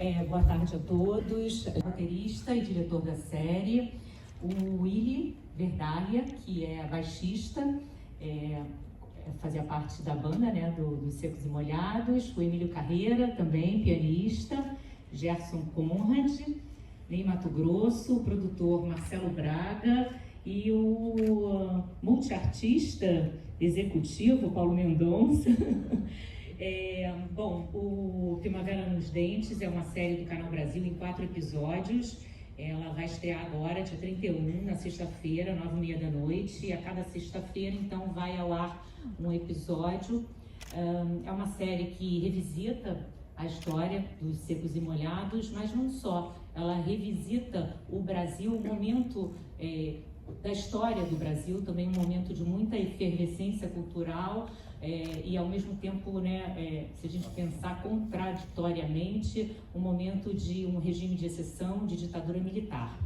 Boa tarde a todos. Roteirista e diretor da série, o Willy Verdaglia, que é baixista, fazia parte da banda, né, dos Secos e Molhados, o Emílio Carreira, também pianista, Gerson Conrad, em Mato Grosso, o produtor Marcelo Braga e o multiartista executivo Paulo Mendonça. O Primavera nos Dentes é uma série do Canal Brasil em 4 episódios. Ela vai estrear agora, dia 31, na sexta-feira, 9h30 da noite. E a cada sexta-feira, então, vai ao ar um episódio. É uma série que revisita a história dos Secos e Molhados, mas não só. Ela revisita o Brasil, o momento da história do Brasil, também um momento de muita efervescência cultural, e ao mesmo tempo, né, se a gente pensar contraditoriamente, um momento de um regime de exceção, de ditadura militar.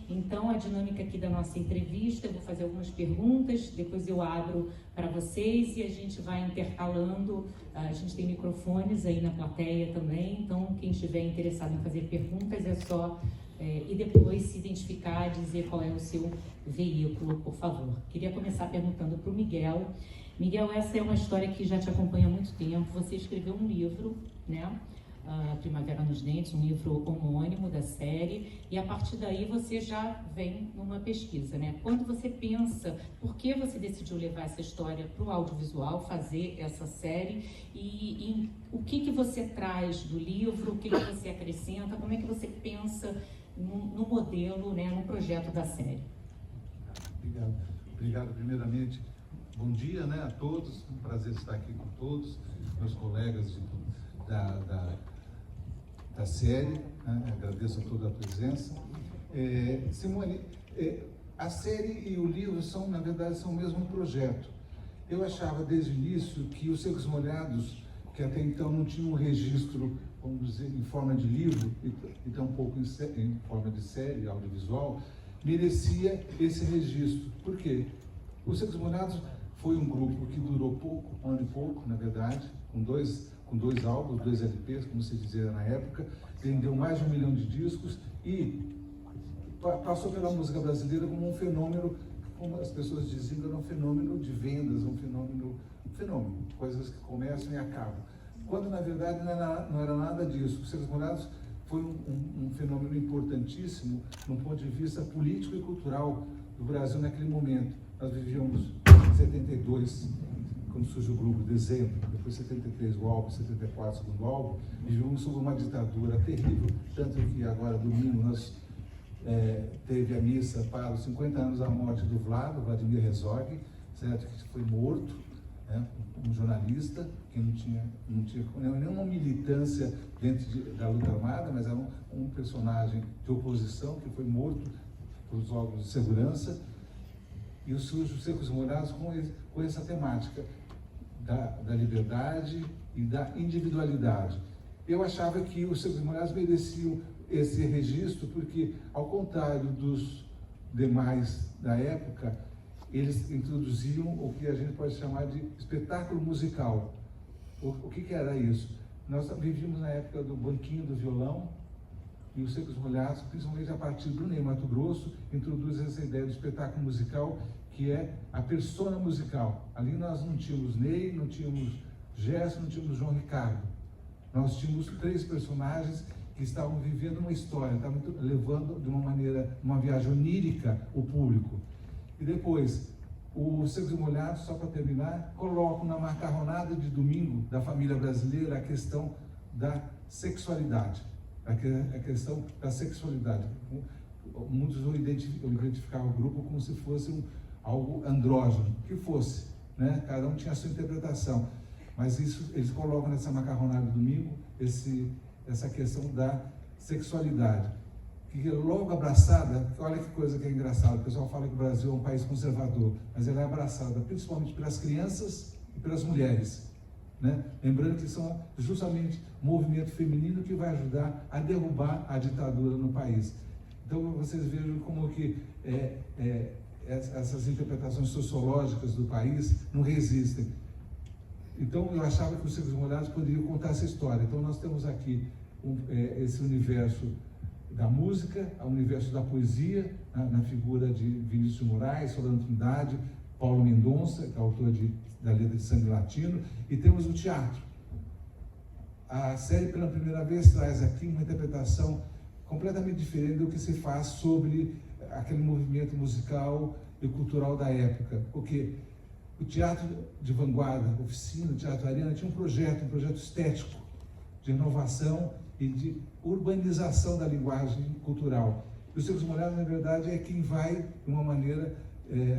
Então, a dinâmica aqui da nossa entrevista, eu vou fazer algumas perguntas, depois eu abro para vocês e a gente vai intercalando. A gente tem microfones aí na plateia também, então quem estiver interessado em fazer perguntas é só e depois se identificar, dizer qual é o seu veículo, por favor. Queria começar perguntando para o Miguel. Miguel, essa é uma história que já te acompanha há muito tempo. Você escreveu um livro, né? Primavera nos Dentes, um livro homônimo da série, e a partir daí você já vem numa pesquisa, né? Quando você pensa, por que você decidiu levar essa história para o audiovisual, fazer essa série, e o que você traz do livro, o que você acrescenta, como é que você pensa no modelo, né, no projeto da série? Obrigado primeiramente. Bom dia, né, a todos, um prazer estar aqui com todos, meus colegas da série, né? Agradeço a toda a presença. Simone, a série e o livro são, na verdade, são o mesmo projeto. Eu achava desde o início que os Secos Molhados, que até então não tinham um registro, vamos dizer, em forma de livro, e tampouco em forma de série audiovisual, merecia esse registro. Por quê? Os Secos Molhados foi um grupo que durou pouco, um ano e pouco, na verdade, com dois álbuns, 2 LPs, como se dizia na época, vendeu mais de 1 milhão de discos e passou pela música brasileira como um fenômeno, como as pessoas diziam, era um fenômeno de vendas, um fenômeno, coisas que começam e acabam. Quando, na verdade, não era nada disso. Os Secos Molhados foi um fenômeno importantíssimo no ponto de vista político e cultural do Brasil naquele momento. Nós vivíamos em 72, quando surge o grupo, dezembro, depois 73 o álbum, 74 o segundo álbum, vivíamos sob uma ditadura terrível, tanto que agora, domingo, nós teve a missa para os 50 anos da morte do Vladimir Herzog, certo? Que foi morto, né? Um jornalista que não tinha nenhuma militância dentro da luta armada, mas era um personagem de oposição que foi morto pelos órgãos de segurança. E surge os Secos e Molhados com essa temática da liberdade e da individualidade. Eu achava que os Secos e Molhados mereciam esse registro porque, ao contrário dos demais da época, eles introduziam o que a gente pode chamar de espetáculo musical. O que era isso? Nós vivíamos na época do banquinho do violão, e os Secos Molhados, principalmente a partir do Ney Mato Grosso, introduz essa ideia do espetáculo musical, que é a persona musical. Ali nós não tínhamos Ney, não tínhamos Gerson, não tínhamos João Ricardo. Nós tínhamos 3 personagens que estavam vivendo uma história, estavam levando de uma maneira, uma viagem onírica, o público. E depois, os Secos e Molhados, só para terminar, colocam na macarronada de domingo da família brasileira a questão da sexualidade. A questão da sexualidade. Muitos identificavam o grupo como se fosse algo andrógeno, que fosse, né? Cada um tinha a sua interpretação, mas isso eles colocam nessa macarronada de domingo essa questão da sexualidade, que é logo abraçada. Olha que coisa que é engraçada, o pessoal fala que o Brasil é um país conservador, mas ela é abraçada principalmente pelas crianças e pelas mulheres, né? Lembrando que são justamente o movimento feminino que vai ajudar a derrubar a ditadura no país. Então vocês vejam como que essas interpretações sociológicas do país não resistem. Então eu achava que os Secos e Molhados poderiam contar essa história. Então nós temos aqui esse universo da música, ao universo da poesia, na figura de Vinícius de Moraes, Solano Trindade, Paulo Mendonça, que é autor da letra de Sangue Latino, e temos o teatro. A série, pela primeira vez, traz aqui uma interpretação completamente diferente do que se faz sobre aquele movimento musical e cultural da época, porque o teatro de vanguarda, oficina, o teatro Arena, tinha um projeto estético de inovação e de urbanização da linguagem cultural. E os Secos Molhados, na verdade, é quem vai, de uma maneira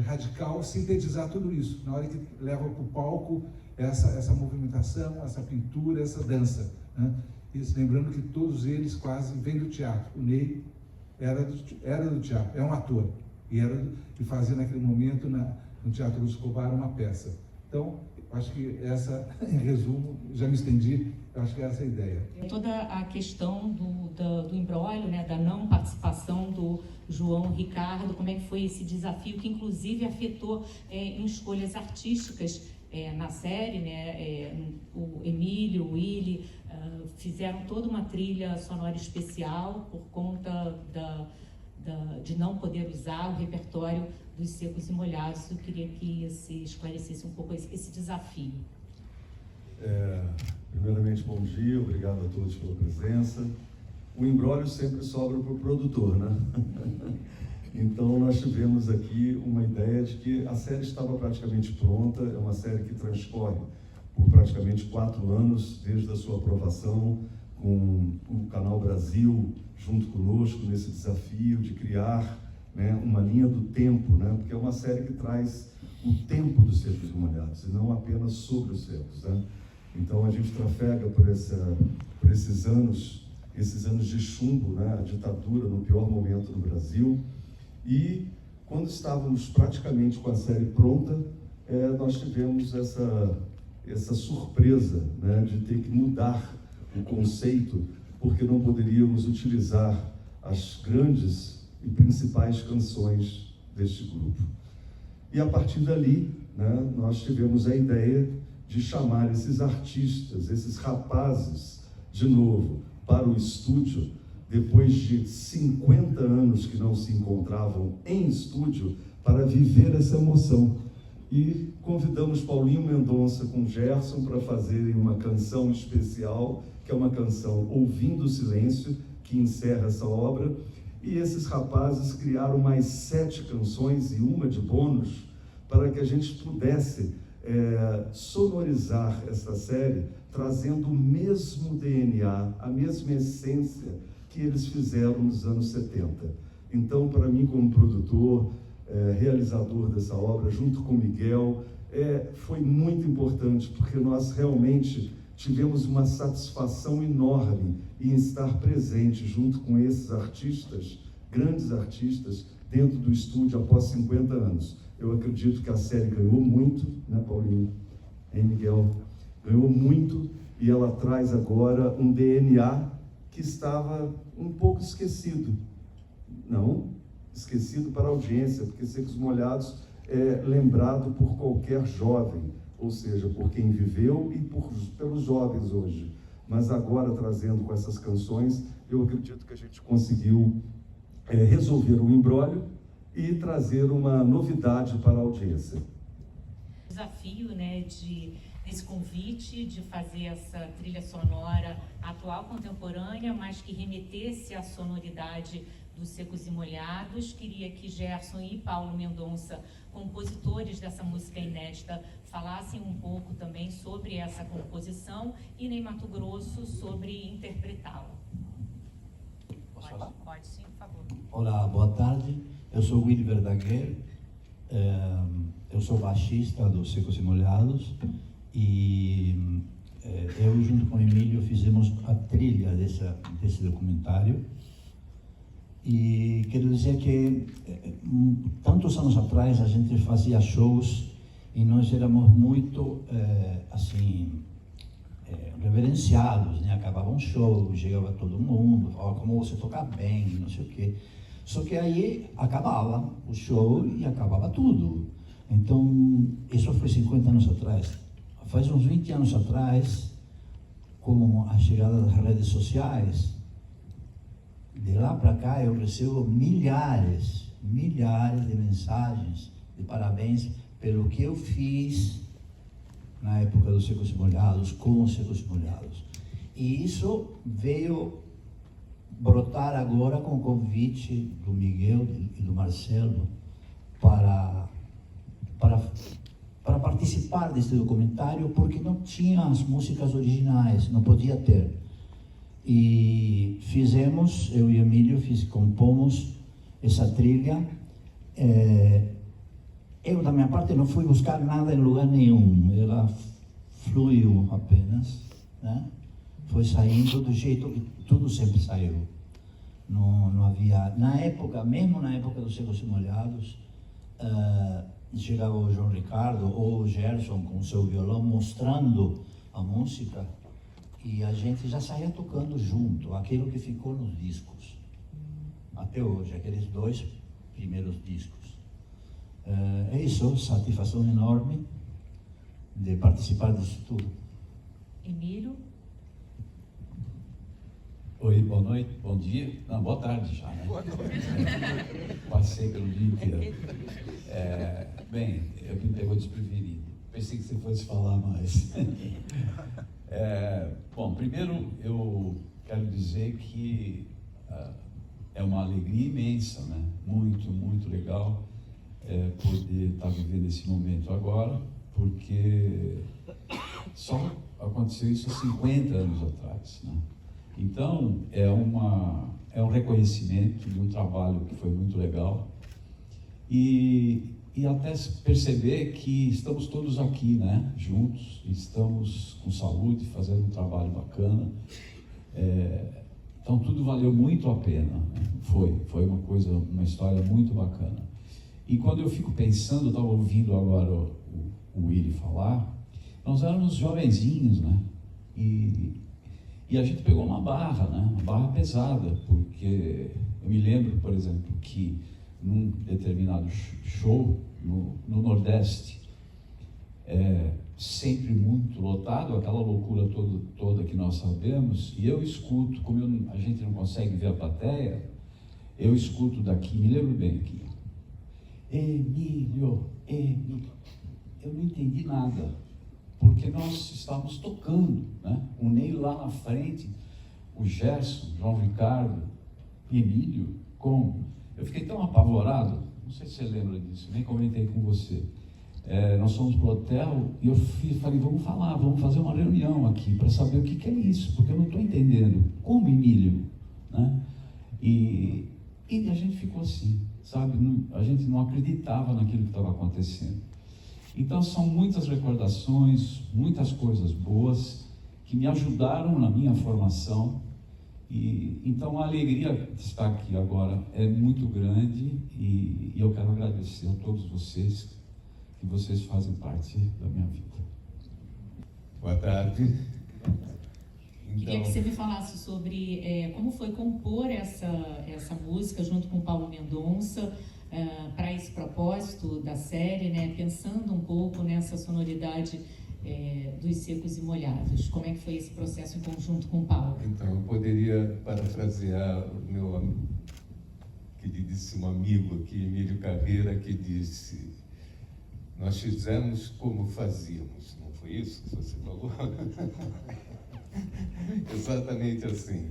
radical, sintetizar tudo isso, na hora que leva para o palco essa movimentação, essa pintura, essa dança, né? Isso, lembrando que todos eles quase vêm do teatro. O Ney era do teatro, é um ator, e fazia naquele momento no Teatro Lúcio Escobar uma peça. Então, acho que essa, em resumo, já me estendi, eu acho que é essa a ideia. Toda a questão do imbróglio, né, da não participação do João Ricardo, como é que foi esse desafio, que inclusive afetou em escolhas artísticas na série, né, o Emílio, o Willy, fizeram toda uma trilha sonora especial por conta de não poder usar o repertório dos Secos e Molhados. Eu queria que se esclarecesse um pouco esse desafio. Primeiramente, bom dia, obrigado a todos pela presença. O imbróglio sempre sobra para o produtor, né? Então, nós tivemos aqui uma ideia de que a série estava praticamente pronta, é uma série que transcorre por praticamente 4 anos, desde a sua aprovação, com o Canal Brasil junto conosco nesse desafio de criar, né, uma linha do tempo, né, porque é uma série que traz o tempo dos Secos e Molhados, e não apenas sobre os secos, né? Então, a gente trafega por esses anos de chumbo, né, a ditadura no pior momento do Brasil. E quando estávamos praticamente com a série pronta, nós tivemos essa surpresa, né, de ter que mudar o conceito, porque não poderíamos utilizar as grandes e principais canções deste grupo. E a partir dali, né, nós tivemos a ideia de chamar esses artistas, esses rapazes, de novo, para o estúdio, depois de 50 anos que não se encontravam em estúdio, para viver essa emoção. E convidamos Paulinho Mendonça com Gerson para fazerem uma canção especial, que é uma canção Ouvindo o Silêncio, que encerra essa obra. E esses rapazes criaram mais 7 canções e uma de bônus, para que a gente pudesse sonorizar essa série, trazendo o mesmo DNA, a mesma essência que eles fizeram nos anos 70. Então, para mim, como produtor, realizador dessa obra, junto com o Miguel, foi muito importante, porque nós realmente tivemos uma satisfação enorme em estar presente junto com esses artistas, grandes artistas, dentro do estúdio após 50 anos. Eu acredito que a série ganhou muito, né, Paulinho? Hein, Miguel? Ganhou muito, e ela traz agora um DNA que estava um pouco esquecido. Não esquecido para a audiência, porque Secos Molhados é lembrado por qualquer jovem, ou seja, por quem viveu e pelos jovens hoje. Mas agora, trazendo com essas canções, eu acredito que a gente conseguiu resolver o imbróglio e trazer uma novidade para a audiência. Desafio, né, desse convite de fazer essa trilha sonora atual, contemporânea, mas que remetesse à sonoridade dos Secos e Molhados. Queria que Gerson e Paulo Mendonça, compositores dessa música inédita, falassem um pouco também sobre essa composição e Ney Matogrosso sobre interpretá-la. Posso falar? Pode sim, por favor. Olá, boa tarde. Eu sou Willy Verdaguer, eu sou baixista dos Secos e Molhados e eu, junto com o Emílio, fizemos a trilha desse documentário. E quero dizer que tantos anos atrás a gente fazia shows e nós éramos muito reverenciados, né? Acabava um show, chegava todo mundo, falava como você toca bem, não sei o quê. Só que aí acabava o show e acabava tudo. Então, isso foi 50 anos atrás. Faz uns 20 anos atrás, com a chegada das redes sociais, de lá para cá eu recebo milhares de mensagens de parabéns pelo que eu fiz na época dos Secos e Molhados, com os Secos e Molhados. E isso veio brotar agora com o convite do Miguel e do Marcelo para participar desse documentário, porque não tinha as músicas originais, não podia ter. E fizemos, eu e Emílio compomos essa trilha. Eu, da minha parte, não fui buscar nada em lugar nenhum, ela fluiu apenas, né? Foi saindo do jeito que tudo sempre saiu. Não havia, mesmo na época dos Secos e Molhados, chegava o João Ricardo ou o Gerson com o seu violão mostrando a música e a gente já saía tocando junto, aquilo que ficou nos discos, até hoje, aqueles 2 primeiros discos. É isso, satisfação enorme de participar disso tudo. Emílio? Oi, boa noite, bom dia, não, boa tarde já, né? Passei pelo dia inteiro. Bem, eu me pegou desprevenido, pensei que você fosse falar mais. Bom, primeiro eu quero dizer que é uma alegria imensa, né? Muito legal poder estar vivendo esse momento agora, porque só aconteceu isso há 50 anos atrás, né? Então, é um reconhecimento de um trabalho que foi muito legal e até perceber que estamos todos aqui, né, juntos, estamos com saúde, fazendo um trabalho bacana. Então, tudo valeu muito a pena, né? Foi uma história muito bacana. E quando eu fico pensando, eu estava ouvindo agora o Willy falar, nós éramos jovenzinhos, né, e a gente pegou uma barra, né? Uma barra pesada, porque eu me lembro, por exemplo, que num determinado show no Nordeste, sempre muito lotado, aquela loucura toda que nós sabemos, e eu escuto, como a gente não consegue ver a plateia, eu escuto daqui, me lembro bem aqui, Emílio, eu não entendi nada, porque nós estávamos tocando, né? O Ney lá na frente, o Gerson, João Ricardo, Emílio, eu fiquei tão apavorado, não sei se você lembra disso, nem comentei com você. Nós fomos para o hotel e eu falei, vamos fazer uma reunião aqui para saber o que é isso, porque eu não estou entendendo. Como, Emílio? Né? E a gente ficou assim, sabe? A gente não acreditava naquilo que estava acontecendo. Então são muitas recordações, muitas coisas boas que me ajudaram na minha formação. E então a alegria de estar aqui agora é muito grande e eu quero agradecer a todos vocês, que vocês fazem parte da minha vida. Boa tarde. Queria que você me falasse sobre como foi compor essa música junto com o Paulo Mendonça, para esse propósito da série, né? Pensando um pouco nessa sonoridade dos Secos e Molhados. Como é que foi esse processo em conjunto com o Paulo? Então, eu poderia parafrasear o meu queridíssimo amigo aqui, Emílio Carreira, que disse: nós fizemos como fazíamos. Não foi isso que você falou? Exatamente assim.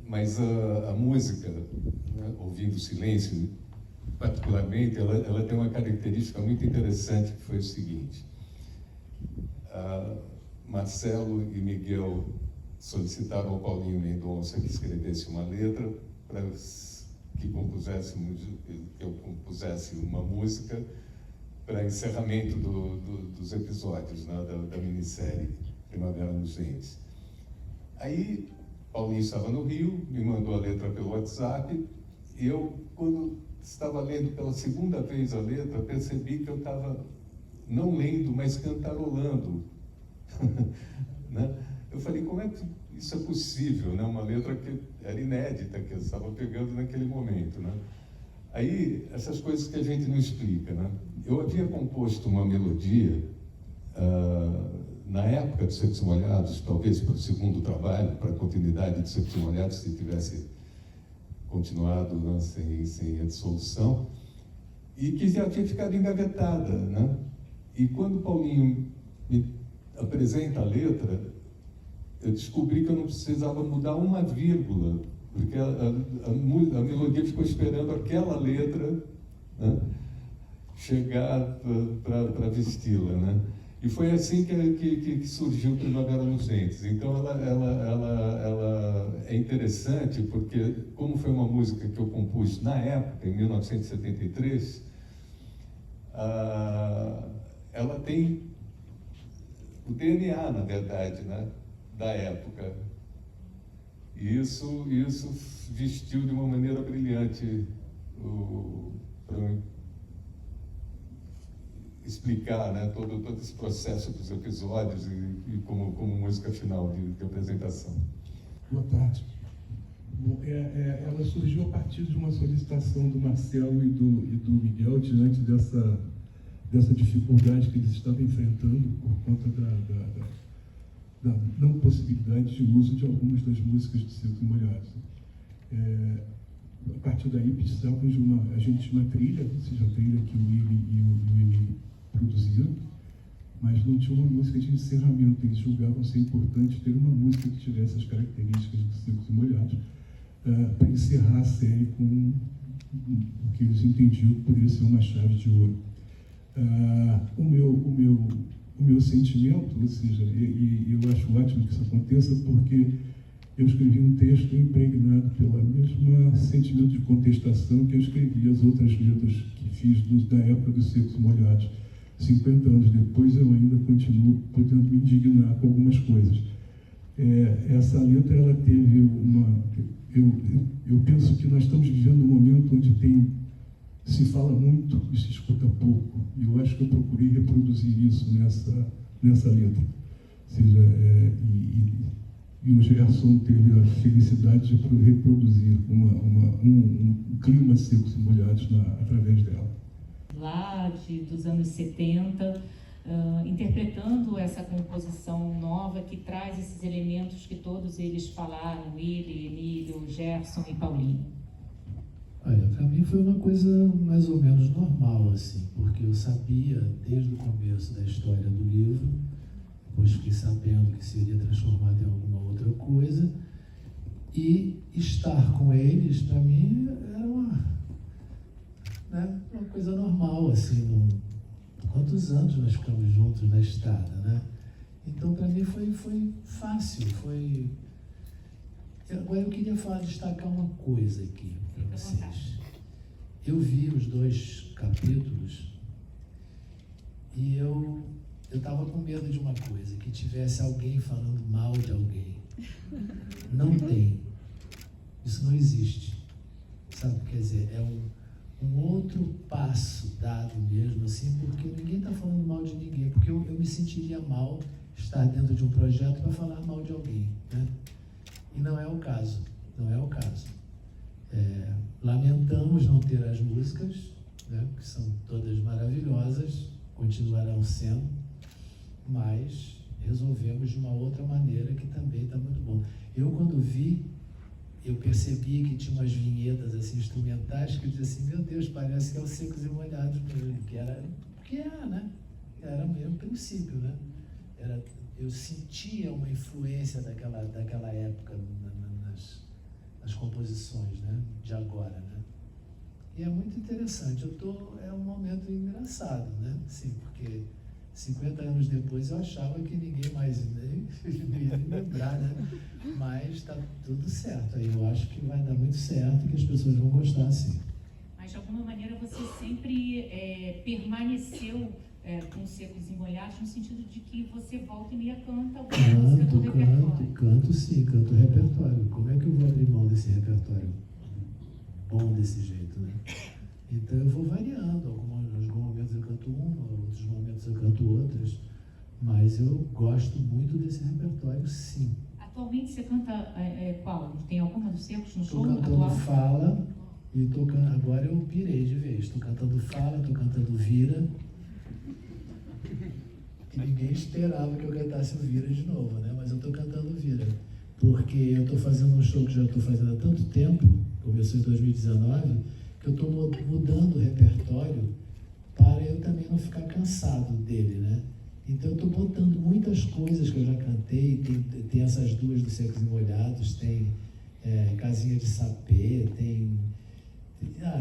Mas a música, né, ouvindo o silêncio, particularmente, ela tem uma característica muito interessante, que foi o seguinte: Marcelo e Miguel solicitaram ao Paulinho Mendonça que escrevesse uma letra para que eu compusesse uma música para encerramento dos episódios, né, da minissérie Primavera nos Dentes. Aí Paulinho estava no Rio, me mandou a letra pelo WhatsApp, e eu, quando estava lendo pela segunda vez a letra, percebi que eu estava não lendo, mas cantarolando. Né? Eu falei, como é que isso é possível, né? Uma letra que era inédita, que eu estava pegando naquele momento, né? Aí, essas coisas que a gente não explica, né? Eu havia composto uma melodia na época dos Secos e Molhados, talvez para o segundo trabalho, para a continuidade dos Secos e Molhados, se tivesse continuado, né, sem a dissolução, e que já tinha ficado engavetada, né? E quando o Paulinho me apresenta a letra, eu descobri que eu não precisava mudar uma vírgula, porque a melodia ficou esperando aquela letra, né, chegar para vesti-la, né? E foi assim que surgiu Primavera nos Dentes. Então ela é interessante porque, como foi uma música que eu compus na época, em 1973, ela tem o DNA, na verdade, né, da época. E isso vestiu de uma maneira brilhante para explicar, né, todo esse processo dos episódios e como música final de apresentação. Boa tarde. Bom, ela surgiu a partir de uma solicitação do Marcelo e do Miguel diante dessa dificuldade que eles estavam enfrentando por conta da não possibilidade de uso de algumas das músicas de Secos e Molhados. A partir daí precisávamos a gente tinha uma trilha, ou seja, a trilha que o Willy e o Emílio produziram, mas não tinha uma música de encerramento. Eles julgavam ser importante ter uma música que tivesse as características de Secos e Molhados para encerrar a série com o que eles entendiam que poderia ser uma chave de ouro. O meu sentimento, ou seja, e eu acho ótimo que isso aconteça, porque eu escrevi um texto impregnado pelo mesmo sentimento de contestação que eu escrevi as outras letras que fiz da época dos Secos e Molhados. 50 anos depois, eu ainda continuo podendo me indignar com algumas coisas. Essa letra, ela teve uma... Eu penso que nós estamos vivendo um momento onde se fala muito e se escuta pouco. E eu acho que eu procurei reproduzir isso nessa letra. Ou seja, e o Gerson teve a felicidade de reproduzir um clima Secos e Molhados através dela. Lá dos anos 70, interpretando essa composição nova que traz esses elementos que todos eles falaram, Willy, Emílio, Gerson e Paulinho. Olha, para mim foi uma coisa mais ou menos normal, assim, porque eu sabia desde o começo da história do livro, depois fiquei sabendo que seria transformado em alguma outra coisa, e estar com eles, para mim, era uma coisa normal, assim, quantos anos nós ficamos juntos na estrada, né? Então, para mim, foi fácil, foi... Agora, eu queria destacar uma coisa aqui para vocês. Eu vi os 2 capítulos e eu estava com medo de uma coisa, que tivesse alguém falando mal de alguém. Não tem. Isso não existe. Sabe? Quer dizer, é um outro passo dado mesmo, assim, porque ninguém está falando mal de ninguém, porque eu me sentiria mal estar dentro de um projeto para falar mal de alguém, né? E não é o caso, não é o caso. Lamentamos não ter as músicas, né, que são todas maravilhosas, continuarão sendo, mas resolvemos de uma outra maneira que também está muito bom. Eu, quando vi, eu percebi que tinha umas vinhetas assim, instrumentais, que eu disse assim, meu Deus, parece que é o Secos e Molhados mesmo, né? Era o mesmo princípio, né? Eu sentia uma influência daquela época nas composições, né, de agora, né? E é muito interessante. É um momento engraçado, né? Sim, porque 50 anos depois eu achava que ninguém mais ia lembrar, né? Mas está tudo certo. Aí eu acho que vai dar muito certo e que as pessoas vão gostar, sim. Mas de alguma maneira você sempre permaneceu com Secos e Molhados, no sentido de que você volta e meia canta alguma música do repertório. Canto sim, canto o repertório. Como é que eu vou abrir mão desse repertório bom desse jeito, né? Então eu vou variando. Alguns momentos eu canto uma, outros momentos eu canto outras, mas eu gosto muito desse repertório, sim. Atualmente você canta qual? Tem alguma dos Secos no show? Estou cantando Fala e agora eu pirei de vez. Estou cantando Fala, estou cantando Vira. que ninguém esperava que eu cantasse o Vira de novo, né? Mas eu estou cantando o Vira, porque eu estou fazendo um show que já estou fazendo há tanto tempo, começou em 2019, que eu estou mudando o repertório para eu também não ficar cansado dele, né? Então eu estou botando muitas coisas que eu já cantei, tem essas duas do Secos e Molhados, tem Casinha de Sapê, tem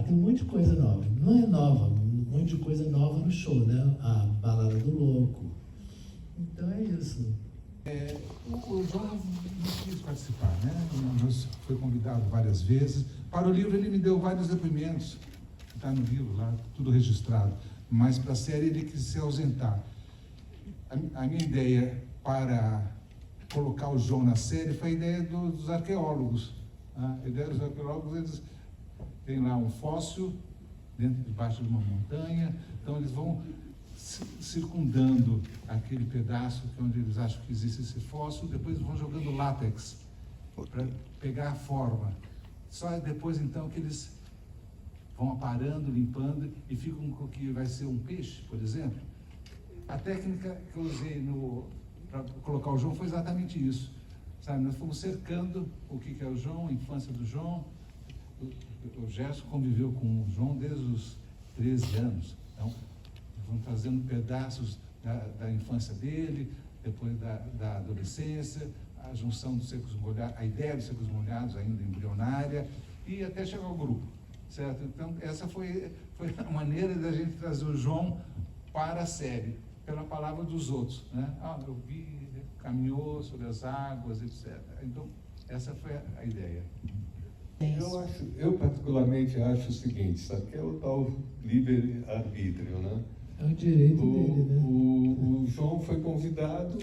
um monte de coisa nova. Não é nova, um monte de coisa nova no show, né? A Balada do Louco. Então é isso. O João não quis participar, né? Foi convidado várias vezes. Para o livro ele me deu vários depoimentos, está no livro lá, tudo registrado. Mas para a série ele quis se ausentar. A minha ideia para colocar o João na série foi a ideia dos arqueólogos. A ideia dos arqueólogos, eles têm lá um fóssil debaixo de uma montanha, então eles vão circundando aquele pedaço onde eles acham que existe esse fóssil, depois vão jogando látex para pegar a forma. Só depois então que eles vão aparando, limpando e ficam com o que vai ser um peixe, por exemplo. A técnica que eu usei para colocar o João foi exatamente isso. Sabe, nós fomos cercando o que é o João, a infância do João. O Gerson conviveu com o João desde os 13 anos. Então, vamos trazendo pedaços da infância dele, depois da adolescência, a junção dos Secos Molhados, a ideia dos Secos Molhados ainda embrionária, e até chegar ao grupo, certo? Então, essa foi a maneira da gente trazer o João para a série, pela palavra dos outros, né? Eu vi, caminhou sobre as águas, etc. Então, essa foi a ideia. Eu particularmente acho o seguinte, sabe, que é o tal livre-arbítrio, né? É o direito dele, né? O João foi convidado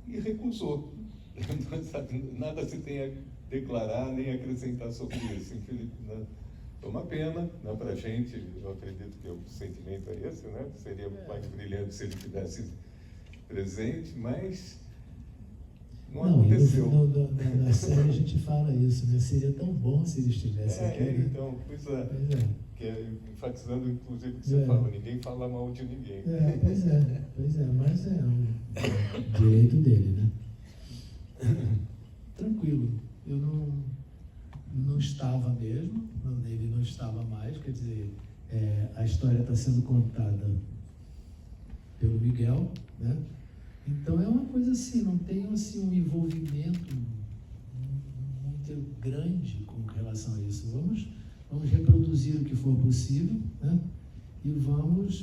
e recusou. Nada se tem a declarar nem acrescentar sobre isso. Infelizmente, foi uma pena, né, para a gente. Eu acredito que o sentimento é esse, né? Seria mais brilhante se ele estivesse presente, mas não aconteceu. Na série a gente fala isso, né? Seria tão bom se ele estivesse aqui, né? Então, pois é. Pois é. Que enfatizando, inclusive, o que você falou, ninguém fala mal de ninguém. Pois é, mas é um direito dele, né? Tranquilo, eu não estava mesmo, ele não estava mais, quer dizer, a história está sendo contada pelo Miguel, né? Então é uma coisa assim, não tem assim, um envolvimento muito grande com relação a isso. Vamos reproduzir o que for possível, né? E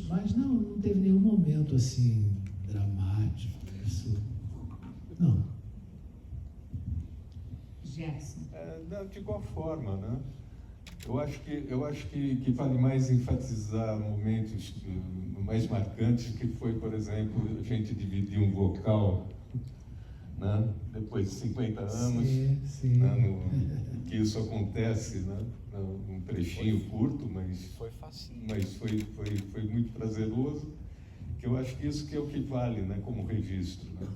mas não teve nenhum momento assim dramático, isso, não. Gerson. De igual forma, né? Eu acho que vale mais enfatizar momentos mais marcantes, que foi, por exemplo, a gente dividir um vocal, né? Depois de 50 anos, sim. Né? Que isso acontece, né? Num trechinho curto, mas foi muito prazeroso, que eu acho que isso que é o que vale, né? Como registro, né?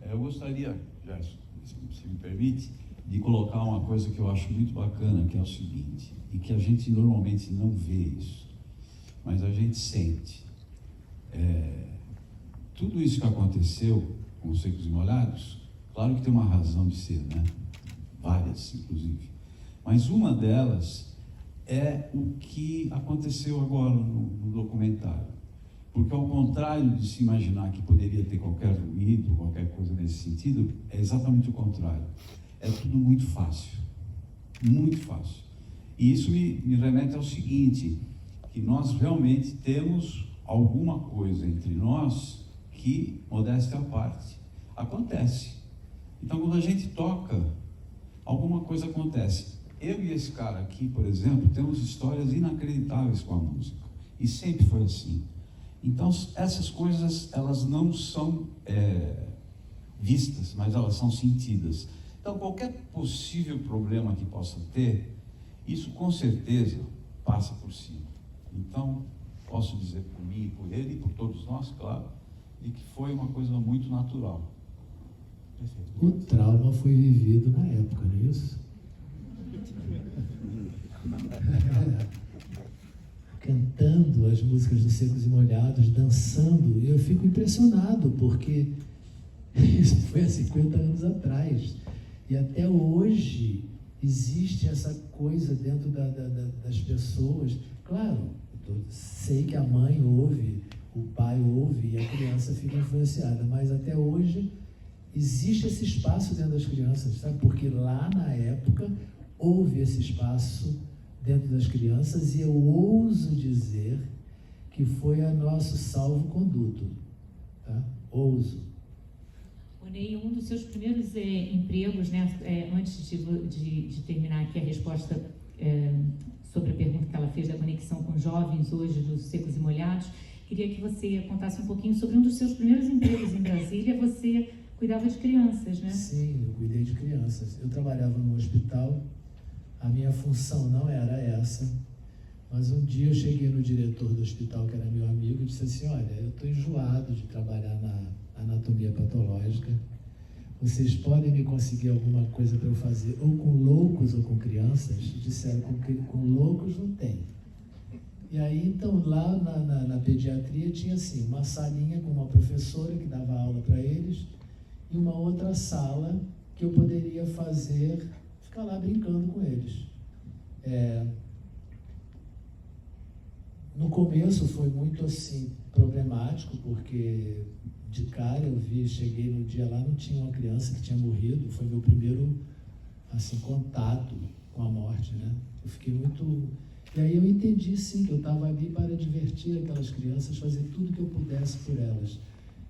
Eu gostaria, Gerson, se me permite, de colocar uma coisa que eu acho muito bacana, que é o seguinte, e que a gente normalmente não vê isso, mas a gente sente. Tudo isso que aconteceu com os Secos e Molhados, claro que tem uma razão de ser, né? Várias, inclusive. Mas uma delas é o que aconteceu agora no documentário. Porque, ao contrário de se imaginar que poderia ter qualquer ruído, qualquer coisa nesse sentido, é exatamente o contrário. É tudo muito fácil. Muito fácil. E isso me remete ao seguinte, que nós realmente temos alguma coisa entre nós que, modéstia à parte, acontece. Então, quando a gente toca, alguma coisa acontece. Eu e esse cara aqui, por exemplo, temos histórias inacreditáveis com a música. E sempre foi assim. Então, essas coisas, elas não são vistas, mas elas são sentidas. Então, qualquer possível problema que possa ter, isso com certeza passa por cima. Então, posso dizer por mim, por ele e por todos nós, claro, de que foi uma coisa muito natural. Perfeito. O trauma foi vivido na época, não é isso? Cantando cantando as músicas dos Secos e Molhados, dançando, e eu fico impressionado, porque isso foi há 50 anos atrás. E até hoje existe essa coisa dentro das pessoas. Claro, eu sei que a mãe ouve, o pai ouve e a criança fica influenciada, mas até hoje existe esse espaço dentro das crianças, sabe? Porque lá na época houve esse espaço dentro das crianças e eu ouso dizer que foi a nosso salvo-conduto, tá? Ouso. O Ney, um dos seus primeiros empregos, né, antes de terminar aqui a resposta sobre a pergunta que ela fez da conexão com jovens hoje dos Secos e Molhados, queria que você contasse um pouquinho sobre um dos seus primeiros empregos em Brasília. Você cuidava de crianças, né? Sim, eu cuidei de crianças. Eu trabalhava no hospital, a minha função não era essa, mas um dia eu cheguei no diretor do hospital, que era meu amigo, e disse assim: olha, eu estou enjoado de trabalhar na anatomia patológica, vocês podem me conseguir alguma coisa para eu fazer, ou com loucos ou com crianças? Disseram, com loucos não tem. E aí, então, lá na pediatria tinha assim, uma salinha com uma professora que dava aula para eles, e uma outra sala que eu poderia ficar lá brincando com eles. No começo foi muito assim, problemático, porque de cara cheguei no dia lá, não tinha uma criança que tinha morrido, foi meu primeiro assim, contato com a morte, né? Eu fiquei muito... E aí eu entendi sim que eu estava ali para divertir aquelas crianças, fazer tudo que eu pudesse por elas.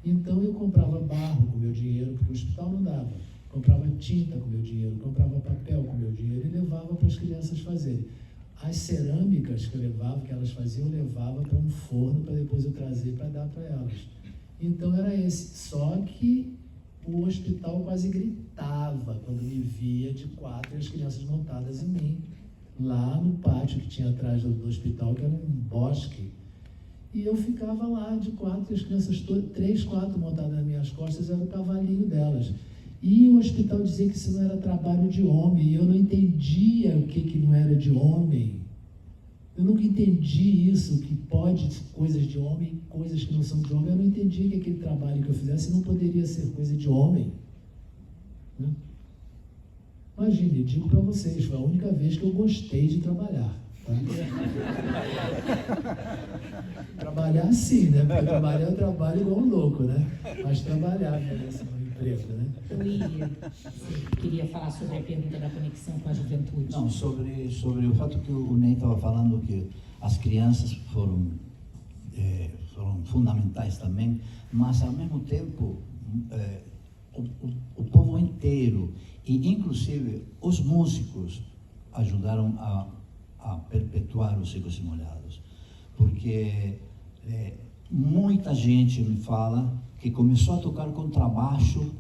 Então eu comprava barro com meu dinheiro, porque o hospital não dava. Comprava tinta com meu dinheiro, comprava papel com meu dinheiro e levava para as crianças fazerem. As cerâmicas que eu levava, que elas faziam, eu levava para um forno para depois eu trazer para dar para elas. Então era esse. Só que o hospital quase gritava quando me via de 4 e as crianças montadas em mim, lá no pátio que tinha atrás do hospital, que era um bosque. E eu ficava lá de 4 e as crianças, 3, 4 montadas nas minhas costas, era o cavalinho delas. E o hospital dizia que isso não era trabalho de homem, e eu não entendia o que não era de homem. Eu nunca entendi isso, que pode coisas de homem, coisas que não são de homem. Eu não entendia que aquele trabalho que eu fizesse não poderia ser coisa de homem, né? Imagine, digo para vocês, foi a única vez que eu gostei de trabalhar. Tá? Trabalhar sim, né? Porque trabalhar eu trabalho igual um louco, né? Mas trabalhar merece um emprego, né? William, você queria falar sobre a pergunta da conexão com a juventude? Não, sobre o fato que o Ney estava falando, que as crianças foram fundamentais também, mas ao mesmo tempo o povo inteiro e inclusive os músicos ajudaram a perpetuar os Secos e Molhados, porque muita gente me fala que começou a tocar contrabaixo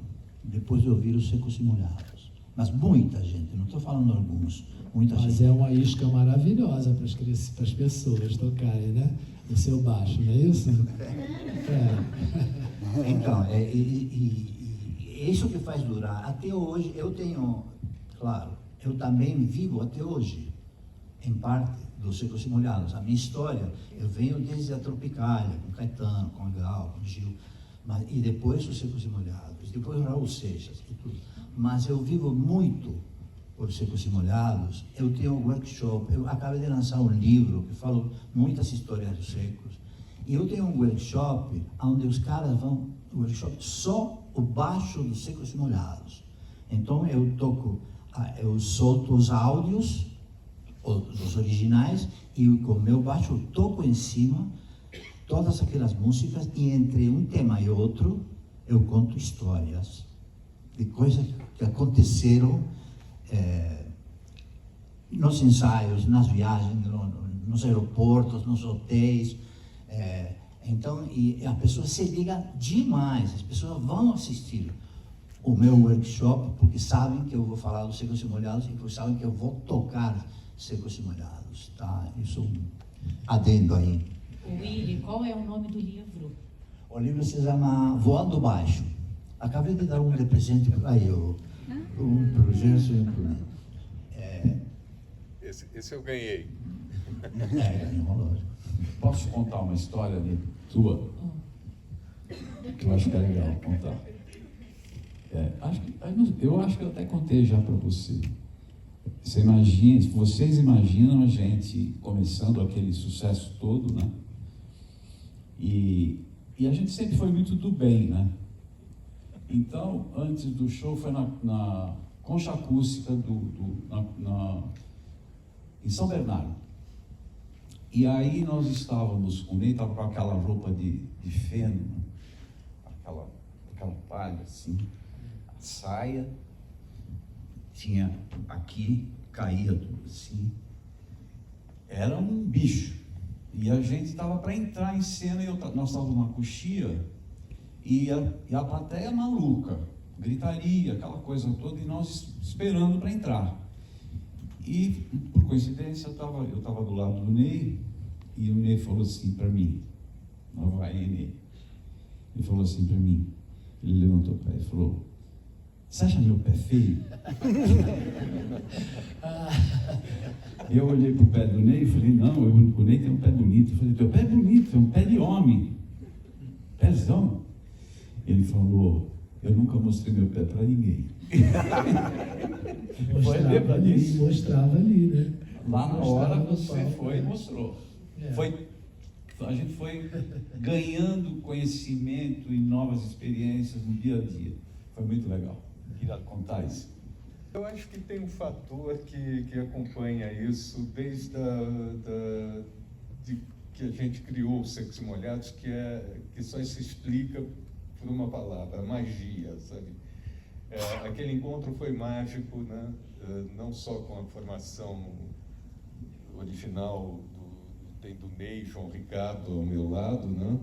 depois de ouvir os Secos e Molhados, mas muita gente, não estou falando alguns, muita gente. Mas é uma isca maravilhosa para as pessoas tocarem, né? O seu baixo, não é isso? Então, isso que faz durar. Até hoje, eu tenho, claro, eu também vivo até hoje, em parte, dos Secos e Molhados. A minha história, eu venho desde a Tropicália, com Caetano, com Gal, com Gil, e depois os Secos e Molhados, depois o Raul Seixas e tudo. Mas eu vivo muito por Secos e Molhados. Eu tenho um workshop, eu acabei de lançar um livro que fala muitas histórias dos Secos. E eu tenho um workshop onde os caras vão, workshop só o baixo dos Secos e Molhados. Então eu solto os áudios, os originais, e com o meu baixo eu toco em cima todas aquelas músicas, e entre um tema e outro eu conto histórias de coisas que aconteceram nos ensaios, nas viagens, nos aeroportos, nos hotéis. Então, e a pessoa se liga demais, as pessoas vão assistir o meu workshop porque sabem que eu vou falar dos Secos e Molhados e porque sabem que eu vou tocar Secos e Molhados, tá? Isso é um adendo aí. Willy, qual é o nome do livro? O livro se chama Voando Baixo. Acabei de dar um de presente para eu, um pro Gerson e um pro Neto. Esse eu ganhei. Ganhou, lógico. Posso contar uma história tua? Que eu acho que é legal contar. Eu acho que eu até contei já para você. Vocês imaginam a gente começando aquele sucesso todo, né? E a gente sempre foi muito do bem, né? Então, antes do show, foi na concha acústica em São Bernardo. E aí nós estávamos com ele, estava com aquela roupa de feno, né? aquela palha assim, a saia, tinha aqui, caía tudo assim, era um bicho. E a gente estava para entrar em cena e nós estávamos na coxia e a plateia maluca, gritaria, aquela coisa toda, e nós esperando para entrar. E, por coincidência, eu estava do lado do Ney, e o Ney falou assim para mim, não vai, Ney. Ele falou assim para mim, ele levantou o pé e falou: "Você acha meu pé feio?" Eu olhei para o pé do Ney e falei: "Não, o Ney tem um pé bonito." Eu falei: "Teu pé é bonito, é um pé de homem, pézão." Ele falou: "Eu nunca mostrei meu pé para ninguém." Mostrava ali, né? Lá na Mostrava hora no você palco, foi e né? mostrou. É. A gente foi ganhando conhecimento e novas experiências no dia a dia. Foi muito legal. Queria contar isso. Eu acho que tem um fator que acompanha isso desde de que a gente criou os Secos e Molhados, que só se explica por uma palavra: magia, sabe? Aquele encontro foi mágico, né? Não só com a formação original do Ney, João Ricardo ao meu lado, né?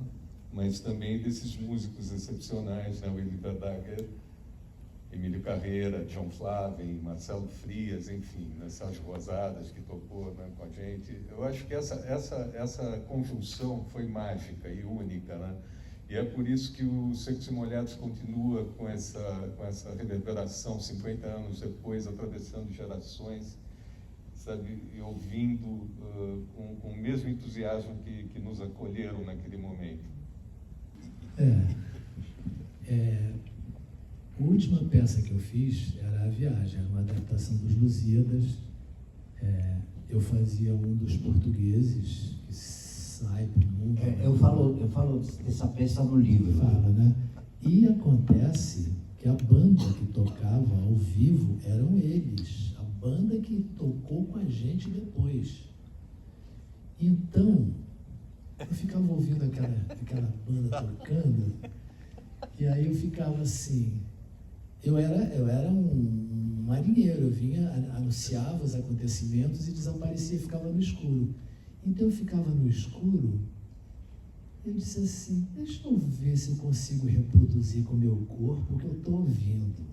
Mas também desses músicos excepcionais, né? Willy Verdaguer, Emílio Carreira, John Flaven, Marcelo Frias, enfim, né? Sérgio Rosadas, que tocou, né, com a gente. Eu acho que essa conjunção foi mágica e única, né? E é por isso que o Secos e Molhados continua com essa reverberação 50 anos depois, atravessando gerações, sabe, e ouvindo com o mesmo entusiasmo que nos acolheram naquele momento. A última peça que eu fiz era A Viagem, era uma adaptação dos Lusíadas. Eu fazia um dos portugueses que sai para o mundo. Eu falo dessa peça no livro. Fala, né? E acontece que a banda que tocava ao vivo eram eles, a banda que tocou com a gente depois. Então, eu ficava ouvindo aquela banda tocando, e aí eu ficava assim, eu era um marinheiro, eu vinha, anunciava os acontecimentos e desaparecia, ficava no escuro. Então eu ficava no escuro, eu disse assim: deixa eu ver se eu consigo reproduzir com o meu corpo o que eu estou ouvindo.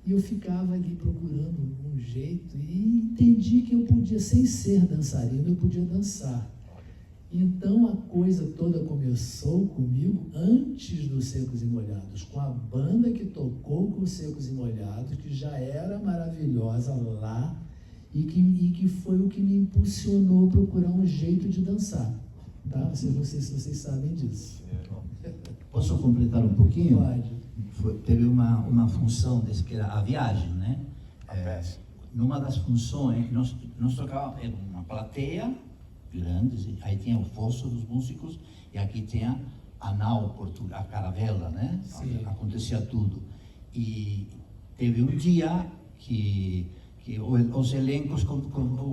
E eu ficava ali procurando um jeito e entendi que eu podia, sem ser dançarino, eu podia dançar. Então a coisa toda começou comigo antes dos Secos e Molhados, com a banda que tocou com os Secos e Molhados, que já era maravilhosa lá, e que foi o que me impulsionou a procurar um jeito de dançar. Tá? Vocês sabem disso. Posso completar um pouquinho? Pode. Teve uma função desse que era A Viagem, né? Numa das funções, nós tocávamos uma plateia grande, aí tinha o fosso dos músicos, e aqui tinha a nau, a caravela, né? Sim. Acontecia tudo. E teve um dia que o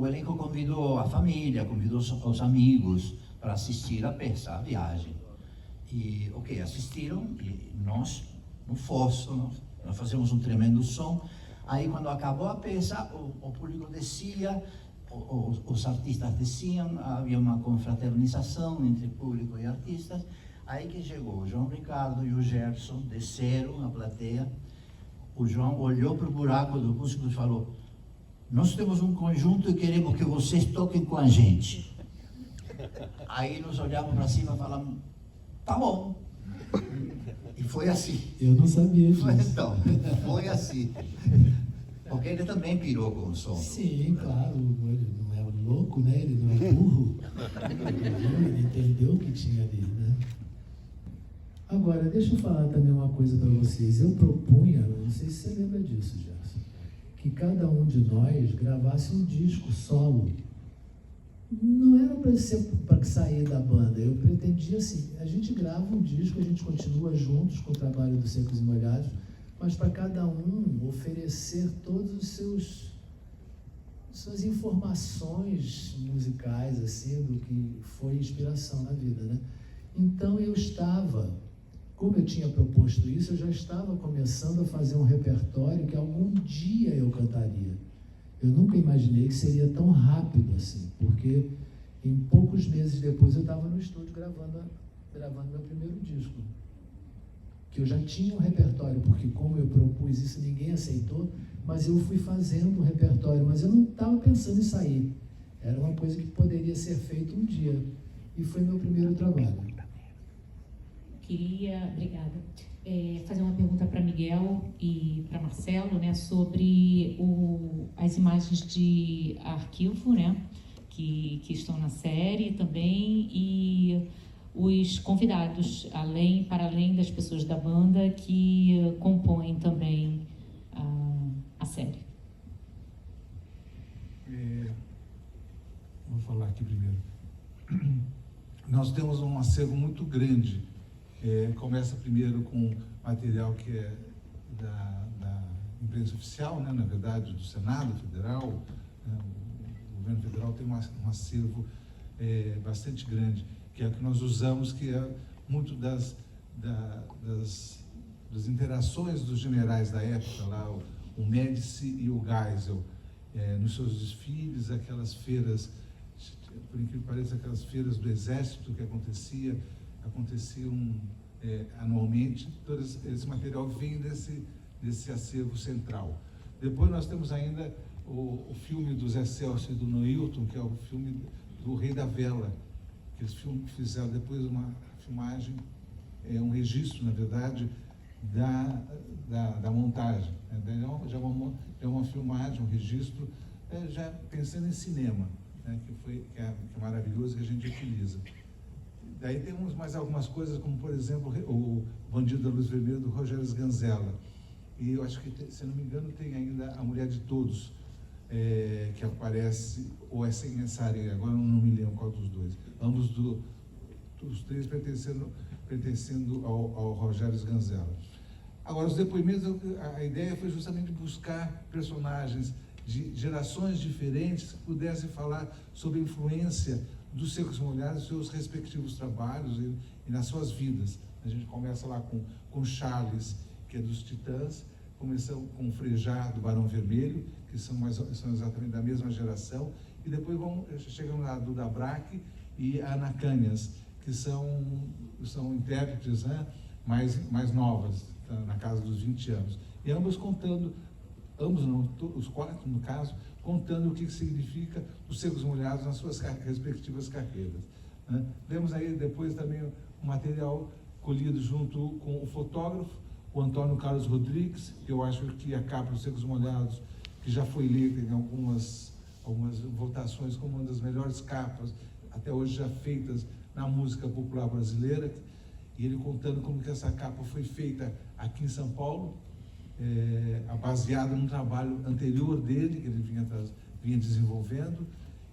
elenco convidou a família, convidou os amigos para assistir a peça, A Viagem. E, assistiram, e nós, no fosso, nós fazemos um tremendo som. Aí, quando acabou a peça, o público descia, os artistas desciam, havia uma confraternização entre público e artistas. Aí que chegou o João Ricardo e o Gerson, desceram a plateia. O João olhou para o buraco dos músicos e falou: nós temos um conjunto e queremos que vocês toquem com a gente. Aí nós olhamos para cima e falamos: tá bom. E foi assim. Eu não sabia disso. Então, foi assim. Porque ele também pirou com o som. Sim, claro, ele não é louco, né? Ele não é burro. tinha ali, né? Agora, deixa eu falar também uma coisa para vocês. Eu propunha, não sei se você lembra disso, Gerson, que cada um de nós gravasse um disco solo. Não era para sair da banda, eu pretendia assim, a gente grava um disco, a gente continua juntos com o trabalho do Secos e Molhados, mas para cada um oferecer todos os suas informações musicais, assim, do que foi inspiração na vida, né? Então eu estava, como eu tinha proposto isso, eu já estava começando a fazer um repertório que algum dia eu cantaria. Eu nunca imaginei que seria tão rápido assim, porque em poucos meses depois eu estava no estúdio gravando meu primeiro disco. Que eu já tinha um repertório, porque como eu propus isso, ninguém aceitou, mas eu fui fazendo um repertório, mas eu não estava pensando em sair. Era uma coisa que poderia ser feita um dia. E foi meu primeiro trabalho. Obrigada, fazer uma pergunta para Miguel e para Marcelo, né, sobre as imagens de arquivo, né, que estão na série também, e os convidados, para além das pessoas da banda que compõem também a série. Vou falar aqui primeiro. Nós temos um acervo muito grande. Começa primeiro com material que é da imprensa oficial, né, na verdade, do Senado Federal. O governo federal tem um acervo bastante grande, que é o que nós usamos, que é muito das interações dos generais da época, lá, o Médici e o Geisel, nos seus desfiles, aquelas feiras, por incrível que pareça, aquelas feiras do Exército que aconteciam anualmente. Todo esse material vem desse acervo central. Depois nós temos ainda o filme do Zé Celso e do Noilton, que é o filme do Rei da Vela, que eles fizeram depois uma filmagem, um registro, na verdade, da montagem. Já é uma filmagem, um registro, já pensando em cinema, né, que é maravilhoso, que a gente utiliza. Daí temos mais algumas coisas, como, por exemplo, o Bandido da Luz Vermelha, do Rogério Sganzella. E eu acho que, se não me engano, tem ainda A Mulher de Todos, que aparece, ou é Sem Essa Areia, agora eu não me lembro qual dos dois. Ambos os três pertencendo ao Rogério Sganzella. Agora, os depoimentos, a ideia foi justamente buscar personagens de gerações diferentes que pudessem falar sobre a influência dos Secos e Molhados, nos seus respectivos trabalhos e nas suas vidas. A gente começa lá com Charles, que é dos Titãs, começamos com o Frejá, do Barão Vermelho, que são exatamente da mesma geração, e depois chegamos lá do Duda Braque e a Ana Canhas, que são intérpretes, né, mais novas, na casa dos 20 anos. E ambos os quatro, no caso, contando o que significa os Secos e Molhados nas suas respectivas carreiras, né? Vemos aí depois também o material colhido junto com o fotógrafo, o Antônio Carlos Rodrigues, que eu acho que a capa dos Secos e Molhados, que já foi lida em algumas votações como uma das melhores capas, até hoje já feitas na música popular brasileira, e ele contando como que essa capa foi feita aqui em São Paulo, baseado num trabalho anterior dele, que ele vinha desenvolvendo.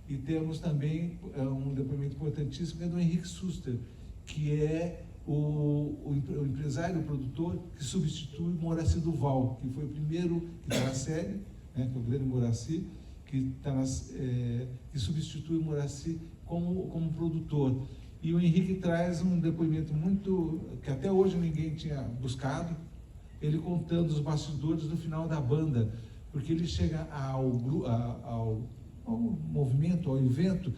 E temos também um depoimento importantíssimo, que é do Henrique Suster, que é o empresário, o produtor, que substitui Moraci Duval, que foi o primeiro que está na série, né, que é o grande Moraci, que substitui o Moraci como produtor. E o Henrique traz um depoimento que até hoje ninguém tinha buscado, ele contando os bastidores do final da banda, porque ele chega ao movimento, ao evento,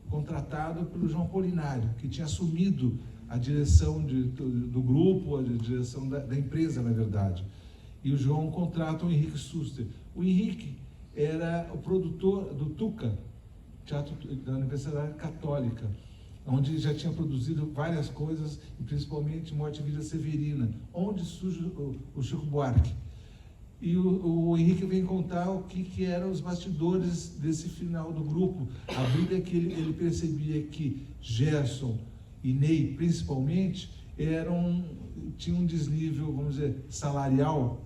contratado pelo João Polinário, que tinha assumido a direção do grupo, a direção da empresa, na verdade. E o João contrata o Henrique Suster. O Henrique era o produtor do Tuca, Teatro da Universidade Católica, onde já tinha produzido várias coisas, e principalmente Morte e Vida Severina, onde surge o Chico Buarque. e o Henrique vem contar o que eram os bastidores desse final do grupo. A briga que ele percebia que Gerson e Ney, principalmente, tinham um desnível, vamos dizer, salarial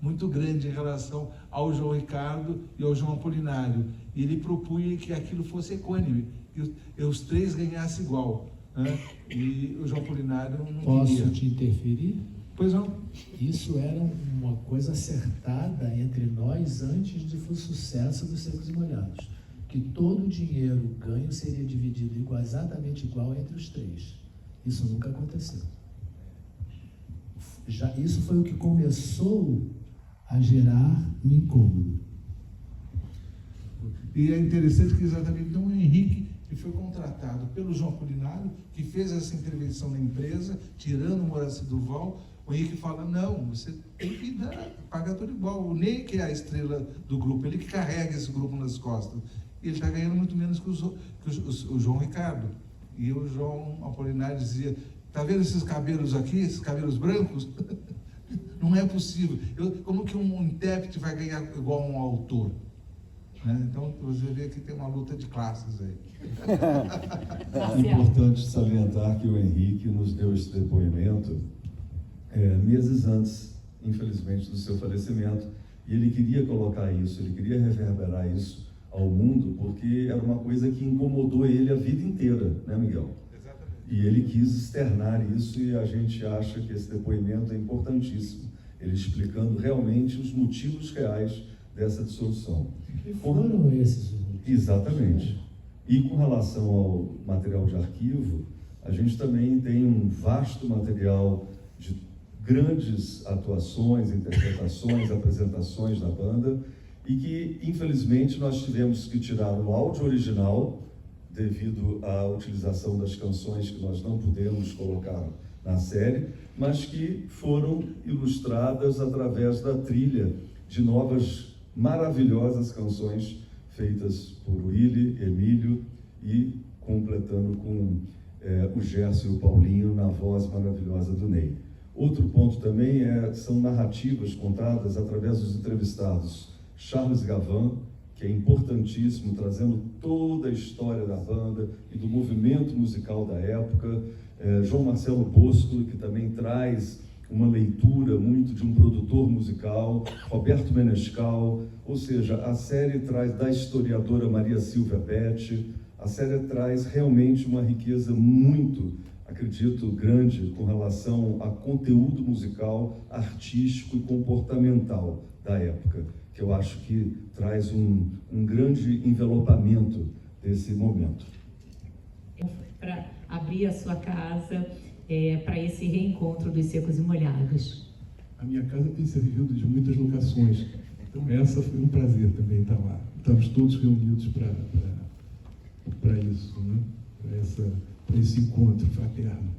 muito grande em relação ao João Ricardo e ao João Apolinário. E ele propunha que aquilo fosse equânime, que os três ganhassem igual, né? E o João Apolinário não Posso queria. te interferir? Pois não. Isso era uma coisa acertada entre nós antes do sucesso dos Secos e Molhados, que todo o dinheiro ganho seria dividido exatamente igual entre os três. Isso nunca aconteceu. Isso foi o que começou a gerar um incômodo. E é interessante que exatamente então o Henrique, que foi contratado pelo João Apolinário, que fez essa intervenção na empresa, tirando o Moraci Duval, o Henrique fala, não, você tem que pagar tudo igual. O Ney, que é a estrela do grupo, ele que carrega esse grupo nas costas. E ele está ganhando muito menos que o João Ricardo. E o João Apolinário dizia, tá vendo esses cabelos aqui, esses cabelos brancos? Não é possível. Como que um intérprete vai ganhar igual um autor? Né? Então, você vê que tem uma luta de classes aí. É importante salientar que o Henrique nos deu esse depoimento meses antes, infelizmente, do seu falecimento, e ele queria colocar isso, ele queria reverberar isso ao mundo, porque era uma coisa que incomodou ele a vida inteira, né, Miguel? Exatamente. E ele quis externar isso, e a gente acha que esse depoimento é importantíssimo, ele explicando realmente os motivos reais dessa dissolução. E foram esses? Exatamente. E com relação ao material de arquivo, a gente também tem um vasto material de grandes atuações, interpretações, apresentações da banda, e que, infelizmente, nós tivemos que tirar o áudio original devido à utilização das canções que nós não pudemos colocar na série, mas que foram ilustradas através da trilha de novas, maravilhosas canções feitas por Willy, Emílio e completando com o Gerson e o Paulinho na voz maravilhosa do Ney. Outro ponto também são narrativas contadas através dos entrevistados. Charles Gavin, que é importantíssimo, trazendo toda a história da banda e do movimento musical da época. João Marcelo Bosco, que também traz uma leitura muito de um produtor musical, Roberto Menescal, ou seja, a série traz da historiadora Maria Silvia Pet, a série traz realmente uma riqueza muito, acredito, grande com relação a conteúdo musical, artístico e comportamental da época, que eu acho que traz um grande envelopamento desse momento. Para abrir a sua casa para esse reencontro dos Secos e Molhados. A minha casa tem servido de muitas locações, então essa foi um prazer também estar lá. Estamos todos reunidos para isso, né? Para esse encontro fraterno.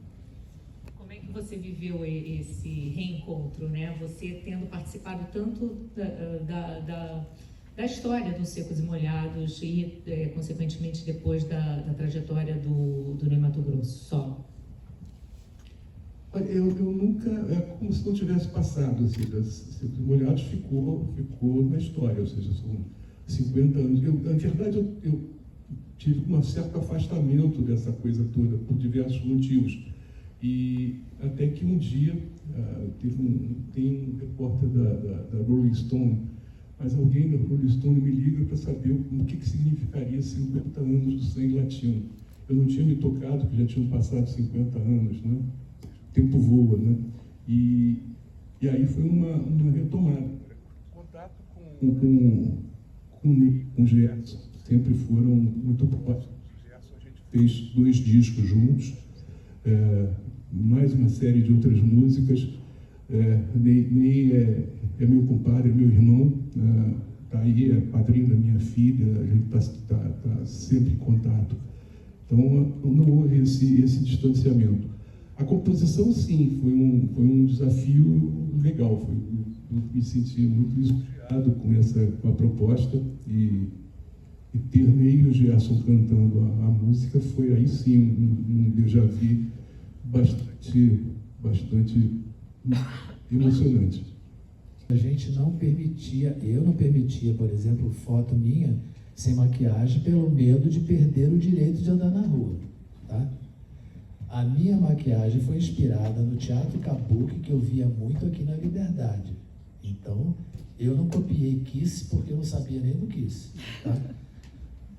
Como é que você viveu esse reencontro, né? Você tendo participado tanto da história dos Secos e Molhados e, consequentemente, depois da trajetória do Ney Matogrosso só? Eu nunca, é como se não tivesse passado, assim, Secos e Molhados ficou na história, ou seja, são 50 anos. Na verdade, eu tive um certo afastamento dessa coisa toda, por diversos motivos. E até que um dia, tem um repórter da Rolling Stone, mas alguém da Rolling Stone me liga para saber o que significaria 50 anos do Sangue Latino. Eu não tinha me tocado, que já tinham passado 50 anos, né? O tempo voa, né? E aí foi uma retomada. Contato com o Gerson, sempre foram muito próximos. A gente fez 2 discos juntos, mais uma série de outras músicas. Ney é meu compadre, é meu irmão, tá aí, é padrinho da minha filha, a gente tá sempre em contato. Então não houve esse distanciamento. A composição, sim, foi um desafio legal. Eu me senti muito lisonjeado com a proposta e ter Ney e o Gerson cantando a música foi aí sim um déjà vu bastante emocionante. A gente não permitia, eu não permitia, por exemplo, foto minha sem maquiagem pelo medo de perder o direito de andar na rua, tá? A minha maquiagem foi inspirada no teatro kabuki que eu via muito aqui na Liberdade. Então, eu não copiei Kiss porque eu não sabia nem do Kiss, tá?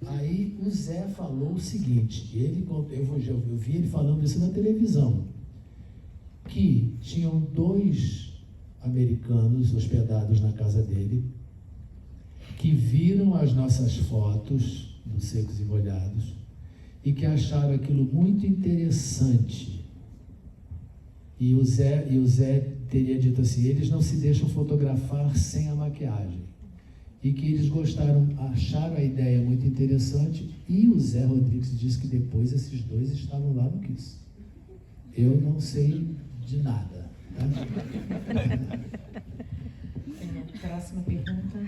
Aí o Zé falou o seguinte, eu vi ele falando isso na televisão, que tinham 2 americanos hospedados na casa dele, que viram as nossas fotos dos Secos e Molhados e que acharam aquilo muito interessante. E o Zé teria dito assim, eles não se deixam fotografar sem a maquiagem. E que eles acharam a ideia muito interessante, e o Zé Rodrigues disse que depois esses 2 estavam lá no Kiss. Eu não sei de nada. Próxima pergunta.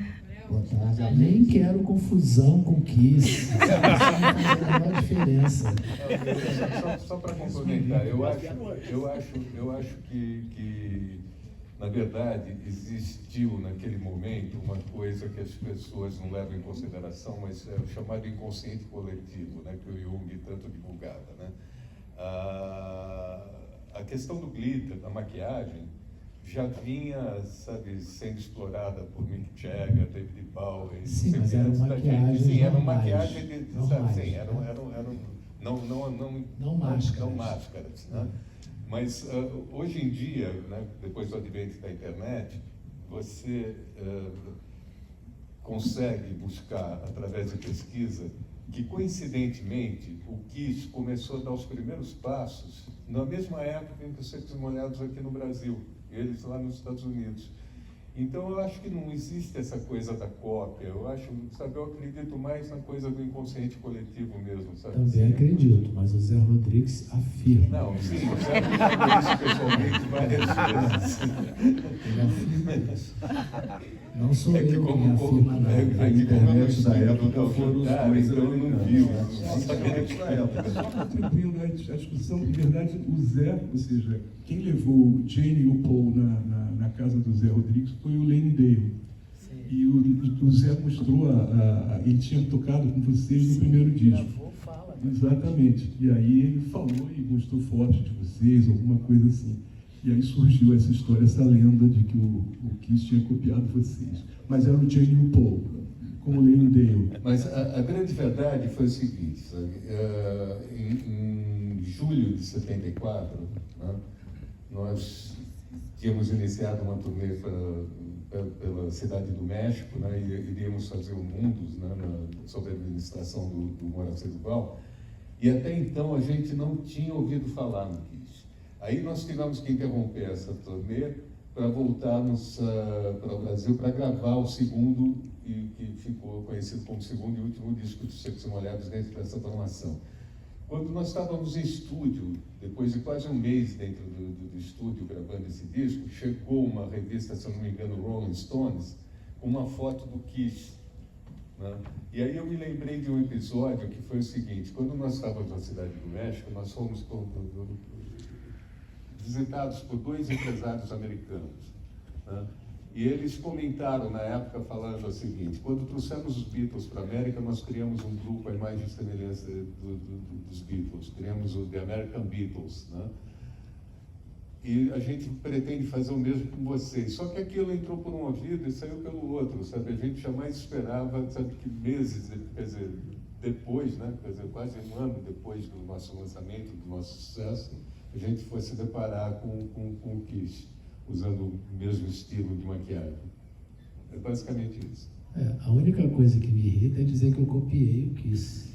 Boa tarde. Nem quero confusão com Kiss. Isso não faz a menor diferença. Só para complementar, eu acho que, na verdade, existiu naquele momento uma coisa que as pessoas não levam em consideração, mas é o chamado inconsciente coletivo, né, que o Jung tanto divulgava, né? A questão do glitter, da maquiagem, já vinha, sabe, sendo explorada por Mick Jagger, David Bowie. Sim, mas eram maquiagens. Sim, era uma normais, maquiagem de, sabe, normais, sim, não máscaras, né? Mas hoje em dia, né, depois do advento da internet, você consegue buscar, através de pesquisa, que coincidentemente o Kiss começou a dar os primeiros passos na mesma época em que os Secos e Molhados aqui no Brasil, eles lá nos Estados Unidos. Então eu acho que não existe essa coisa da cópia, eu acredito mais na coisa do inconsciente coletivo mesmo, sabe? Também acredito, mas o Zé Rodrigues afirma. Não, sim, o Zé Rodrigues pessoalmente várias vezes. Ele afirma isso. Não sou eu quem afirma nada. A internet da época foram os dois então eu não americanos, vi. né? Só contribuindo à discussão, de verdade, o Zé, ou seja, quem levou o Jane e o Paul na casa do Zé Rodrigues foi o Lane Dale. E o Zé mostrou, ele tinha tocado com vocês no primeiro disco. Exatamente. E aí ele falou e mostrou fotos de vocês, alguma coisa assim. E aí surgiu essa história, essa lenda de que o Kiss tinha copiado vocês. Mas era o Jane e o Paul, com o Lane Dale. Mas a grande verdade foi o seguinte, sabe? Em julho de 74, né, nós tínhamos iniciado uma turnê pela cidade do México, né, e iríamos fazer o Mundus, né, sob a administração do Moacir Duval, e até então a gente não tinha ouvido falar no Kiss. Aí nós tivemos que interromper essa turnê para voltarmos para o Brasil para gravar o segundo, e que ficou conhecido como o segundo e último disco dos Secos e Molhados dentro dessa formação. Quando nós estávamos em estúdio, depois de quase um mês dentro do estúdio gravando esse disco, chegou uma revista, se eu não me engano, Rolling Stones, com uma foto do Kiss, né? E aí eu me lembrei de um episódio que foi o seguinte: quando nós estávamos na Cidade do México, nós fomos visitados por 2 empresários americanos, né? E eles comentaram na época, falando o seguinte: quando trouxemos os Beatles para a América, nós criamos um grupo à imagem e semelhança dos Beatles, criamos o The American Beatles, né? E a gente pretende fazer o mesmo com vocês. Só que aquilo entrou por um ouvido e saiu pelo outro, sabe? A gente jamais esperava, sabe, que meses, quer dizer, depois, né? Quer dizer, quase um ano depois do nosso lançamento, do nosso sucesso, a gente fosse se deparar com o Kiss, usando o mesmo estilo de maquiagem. É basicamente isso. A única coisa que me irrita é dizer que eu copiei o Kiss.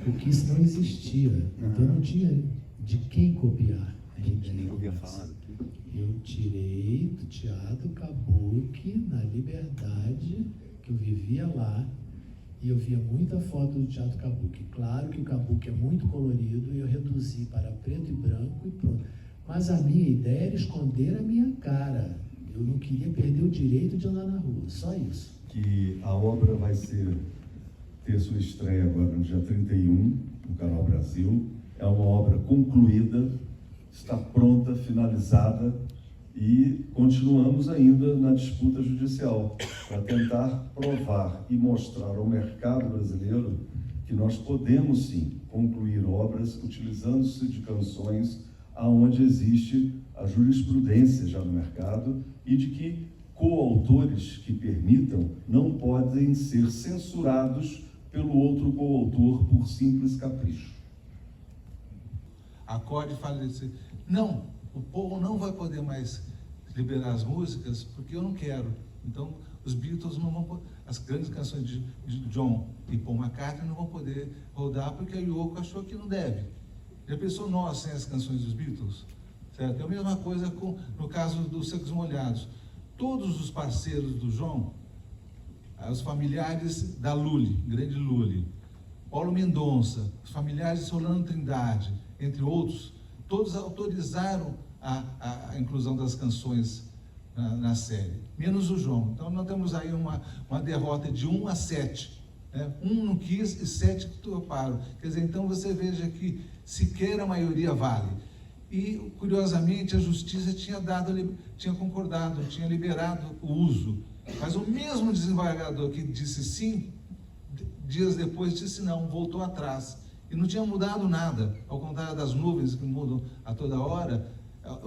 O Kiss não existia, então não tinha de quem copiar. Eu tirei do Teatro Kabuki, na Liberdade, que eu vivia lá, e eu via muita foto do Teatro Kabuki. Claro que o Kabuki é muito colorido, e eu reduzi para preto e branco e pronto. Mas a minha ideia era esconder a minha cara. Eu não queria perder o direito de andar na rua, só isso. Que a obra vai ter sua estreia agora no dia 31, no Canal Brasil. É uma obra concluída, está pronta, finalizada, E continuamos ainda na disputa judicial para tentar provar e mostrar ao mercado brasileiro que nós podemos sim concluir obras utilizando-se de canções aonde existe a jurisprudência já no mercado e de que coautores que permitam não podem ser censurados pelo outro coautor por simples capricho. Acorde e fala assim, não, o povo não vai poder mais liberar as músicas porque eu não quero. Então, os Beatles não vão, as grandes canções de John e Paul McCartney não vão poder rodar porque a Yoko achou que não deve. Já pensou nós sem as canções dos Beatles? Certo? É a mesma coisa no caso dos Secos e Molhados. Todos os parceiros do João, os familiares da Lully, grande Lully, Paulo Mendonça, os familiares de Solano Trindade, entre outros, todos autorizaram a inclusão das canções na série, menos o João. Então nós temos aí uma derrota de 1-7. Né? 1 não quis e 7 toparam. Quer dizer, então você veja que sequer a maioria vale. E, curiosamente, a justiça tinha concordado, tinha liberado o uso. Mas o mesmo desembargador que disse sim, dias depois disse não, voltou atrás. E não tinha mudado nada, ao contrário das nuvens que mudam a toda hora,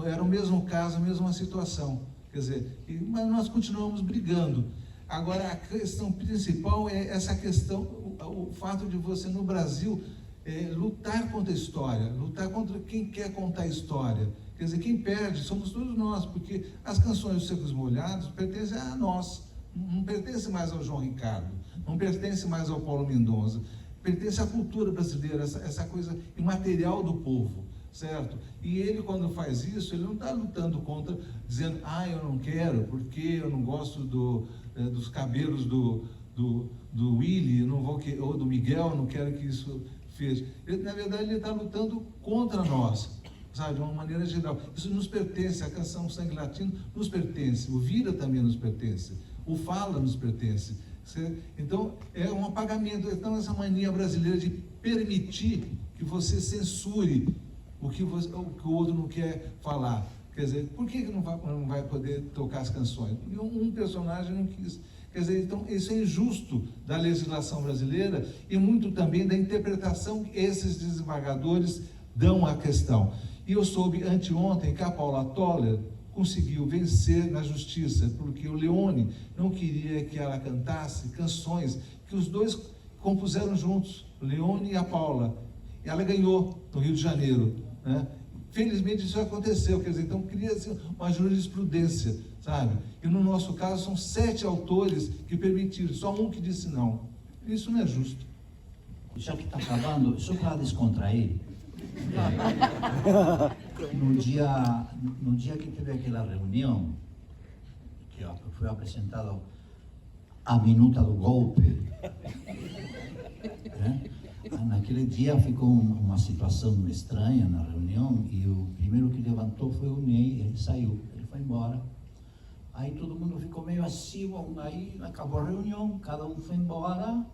era o mesmo caso, a mesma situação. Quer dizer, mas nós continuamos brigando. Agora, a questão principal é essa questão, o fato de você, no Brasil, lutar contra a história, lutar contra quem quer contar a história. Quer dizer, quem perde somos todos nós, porque as canções dos Secos e Molhados pertencem a nós, não pertencem mais ao João Ricardo, não pertencem mais ao Paulo Mendonça, pertence à cultura brasileira, essa coisa imaterial do povo, certo? E ele, quando faz isso, ele não está lutando contra, dizendo, eu não quero, porque eu não gosto dos cabelos do Willy, eu não vou ou do Miguel, eu não quero que isso fez. Ele, na verdade, ele está lutando contra nós, sabe, de uma maneira geral. Isso nos pertence, a canção Sangue Latino nos pertence, o Vira também nos pertence, o Fala nos pertence. Então, é um apagamento. Então, essa mania brasileira de permitir que você censure o que o outro não quer falar. Quer dizer, por que não vai poder tocar as canções? Porque um personagem não quis. Quer dizer, então, isso é injusto da legislação brasileira e muito também da interpretação que esses desembargadores dão à questão. E eu soube anteontem que a Paula Toller conseguiu vencer na justiça, porque o Leone não queria que ela cantasse canções que os dois compuseram juntos, o Leone e a Paula. E ela ganhou no Rio de Janeiro, né? Felizmente isso aconteceu, quer dizer, então cria-se uma jurisprudência, sabe? E no nosso caso são 7 autores que permitiram, só um que disse não. Isso não é justo. Já que está acabando, só para descontrair, no dia que teve aquela reunião, que foi apresentada a minuta do golpe, né? Naquele dia ficou uma situação estranha na reunião e o primeiro que levantou foi o Ney, ele saiu, ele foi embora. Aí todo mundo ficou meio assim, aí acabou a reunião, cada um foi embora, o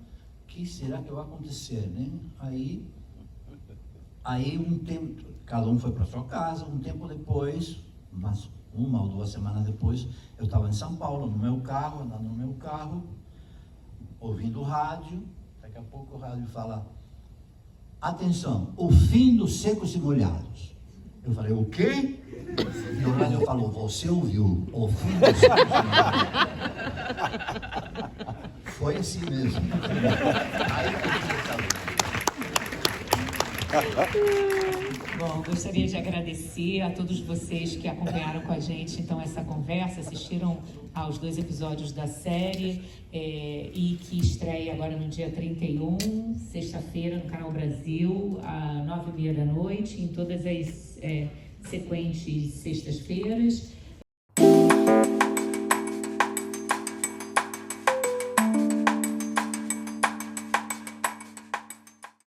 que será que vai acontecer, né? Aí um tempo, cada um foi para sua casa, um tempo depois, mas 1 ou 2 semanas depois, eu estava em São Paulo, no meu carro, andando no meu carro, ouvindo o rádio, daqui a pouco o rádio fala, atenção, o fim dos Secos e Molhados. Eu falei, o quê? E o rádio falou, você ouviu, o fim dos Secos e Molhados. Foi assim mesmo. Aí eu fiquei sabendo. Bom, gostaria de agradecer a todos vocês que acompanharam com a gente então essa conversa, assistiram aos 2 episódios da série e que estreia agora no dia 31, sexta-feira, no Canal Brasil, às 9h30 da noite, em todas as sequentes sextas-feiras.